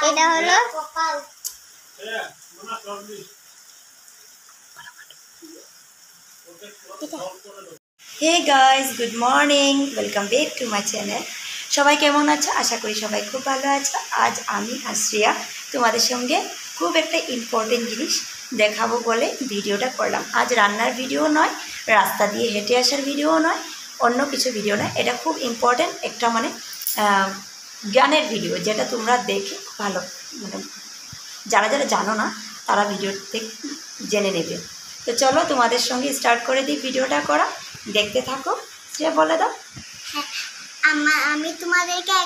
এটা হলো hey guys, good morning, welcome back to my channel. সবাই কেমন আছো? আশা করি সবাই খুব ভালো আছো। আজ আমি আশ্রিয়া তোমাদের সঙ্গে খুব একটা ইম্পর্টেন্ট জিনিস দেখাবো বলে ভিডিওটা করলাম। আজ রান্নার ভিডিও নয়, রাস্তা দিয়ে হেঁটে আসার ভিডিও নয়, অন্য কিছু ভিডিও নয়। এটা খুব ইম্পর্টেন্ট একটা জ্ঞানের ভিডিও, যেটা তোমরা দেখে ভালো যারা যারা জানো না তারা ভিডিওতে জেনে নেবে। তো চলো তোমাদের সঙ্গে স্টার্ট করে দিই ভিডিওটা করা, দেখতে থাকো। সে বলে দাও। হ্যাঁ, আমি তোমাদেরকে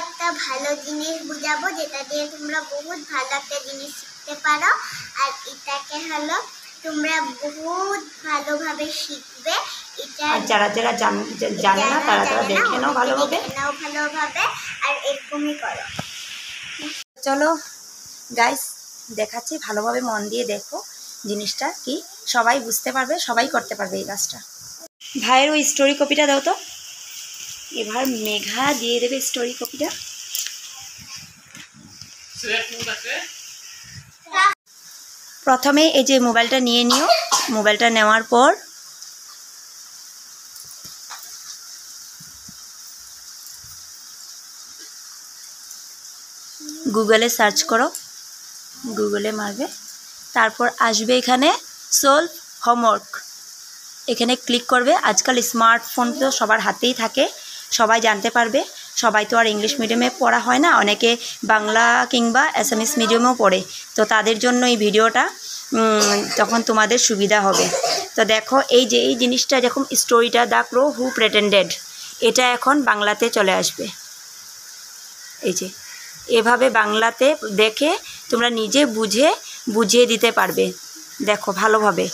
একটা ভালো জিনিস বুঝাবো, যেটা দিয়ে তোমরা বহুত ভালো একটা জিনিস শিখতে পারো। আর এটাকে হলো তোমরা বহুত ভালোভাবে শিখবে। এটা যারা যারা জানে না তারা তারা দেখে নাও ভালোভাবে, আর এরকমই করো। চলো গাইস, দেখাচ্ছি, ভালোভাবে মন দিয়ে দেখো জিনিসটা কি, সবাই বুঝতে পারবে, সবাই করতে পারবে এই কাজটা। ভাইয়ের ওই স্টোরি কপিটা দাও তো। এবার মেঘা দিয়ে দেবে স্টোরি কপিটা। প্রথমে এই যে মোবাইলটা নিয়ে নিও। মোবাইলটা নেওয়ার পর গুগলে সার্চ করো, গুগলে মারবে, তারপর আসবে এখানে সলভ হোমওয়ার্ক, এখানে ক্লিক করবে। আজকাল স্মার্টফোন তো সবার হাতেই থাকে, সবাই জানতে পারবে। সবাই তো আর ইংলিশ মিডিয়ামে পড়া হয় না, অনেকে বাংলা কিংবা অ্যাসামিস মিডিয়ামেও পড়ে। তো তাদের জন্য এই ভিডিওটা তখন তোমাদের সুবিধা হবে। তো দেখো, এই যে এই জিনিসটা যখন স্টোরিটা দ্য ক্রো হু প্রেটেন্ডেড, এটা এখন বাংলাতে চলে আসবে। এই যে এভাবে বাংলাতে দেখে তোমরা নিজে বুঝিয়ে দিতে পারবে। দেখো ভালোভাবে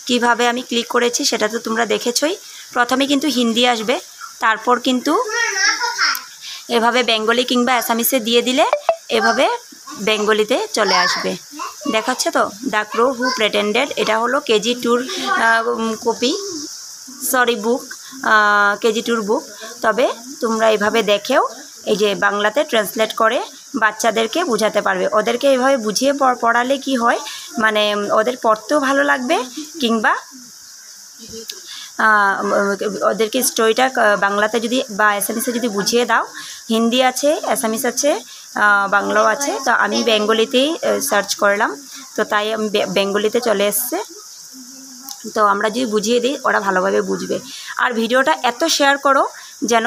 কিভাবে আমি ক্লিক করেছি সেটা তো তোমরা দেখেছই। প্রথমে কিন্তু হিন্দি আসবে, তারপর কিন্তু এভাবে বেঙ্গলি কিংবা অ্যাসামিসে দিয়ে দিলে এভাবে বেঙ্গলিতে চলে আসবে। দেখাচ্ছে তো দ্য ক্রো হু প্রেটেন্ডেড, এটা হলো কেজি টুর বুক, কেজি টুর বুক। তবে তোমরা এভাবে দেখেও এই যে বাংলাতে ট্রান্সলেট করে বাচ্চাদেরকে বোঝাতে পারবে। ওদেরকে এভাবে বুঝিয়ে পড়ালে কি হয়, মানে ওদের পড়তেও ভালো লাগবে, কিংবা ওদেরকে স্টোরিটা বাংলাতে যদি বা অ্যাসামিসে যদি বুঝিয়ে দাও, হিন্দি আছে, অ্যাসামিস আছে, বাংলাও আছে। তো আমি বেঙ্গলিতেই সার্চ করলাম, তো তাই আমি বেঙ্গলিতে চলে এসছে। তো আমরা যদি বুঝিয়ে দিই ওরা ভালোভাবে বুঝবে। আর ভিডিওটা এত শেয়ার করো যেন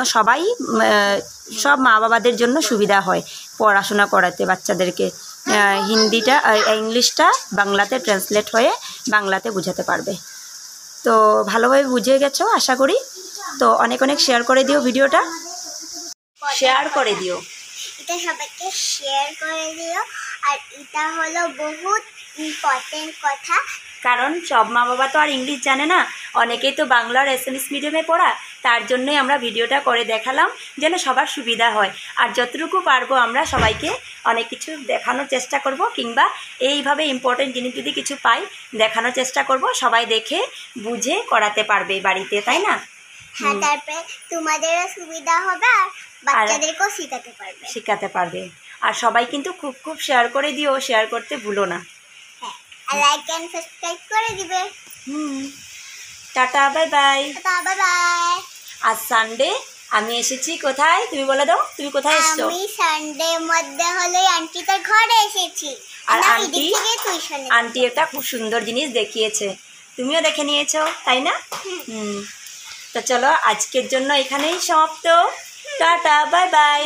সব মা বাবাদের জন্য সুবিধা হয় পড়াশোনা করাতে বাচ্চাদেরকে। হিন্দিটা ইংলিশটা বাংলাতে ট্রান্সলেট হয়ে বাংলাতে বোঝাতে পারবে। তো ভালোভাবে বুঝে গেছো আশা করি। তো অনেক অনেক শেয়ার করে দিও ভিডিওটা, শেয়ার করে দিও, এটা সবাইকে শেয়ার করে দিও। আর এটা হলো বহুত ইম্পর্টেন্ট কথা, কারণ সব মা বাবা তো আর ইংলিশ জানে না, অনেকেই তো বাংলার অ্যাসামিস মিডিয়ামে পড়া। তার জন্যই আমরা ভিডিওটা করে দেখালাম যেন সবার সুবিধা হয়। আর যতটুকু পারবো আমরা সবাইকে অনেক কিছু দেখানোর চেষ্টা করব, কিংবা এইভাবে ইম্পর্টেন্ট জিনিস যদি কিছু পাই দেখানোর চেষ্টা করব, সবাই দেখে বুঝে করাতে পারবে বাড়িতে, তাই না? হ্যাঁ, তারপরে তোমাদেরও সুবিধা হবে আর বাচ্চাদেরকেও শেখাতে পারবে। আর সবাই কিন্তু খুব খুব শেয়ার করে দিও, শেয়ার করতে ভুলো না। আর লাইক এন্ড সাবস্ক্রাইব করে দিবে। Tata, bye bye. Bye bye. আজ সানডে, আমি এসেছি কোথায় তুমি বলে দাও, তুমি কোথায় এসছো? আমি সানডে মধ্যে হলো আন্টিদের ঘরে এসেছি। আর আন্টি একটা খুব সুন্দর জিনিস দেখিয়েছে, তুমিও দেখে নিয়েছো তাই না? তো চলো আজকের জন্য এখানেই সমাপ্ত। Tata, bye bye.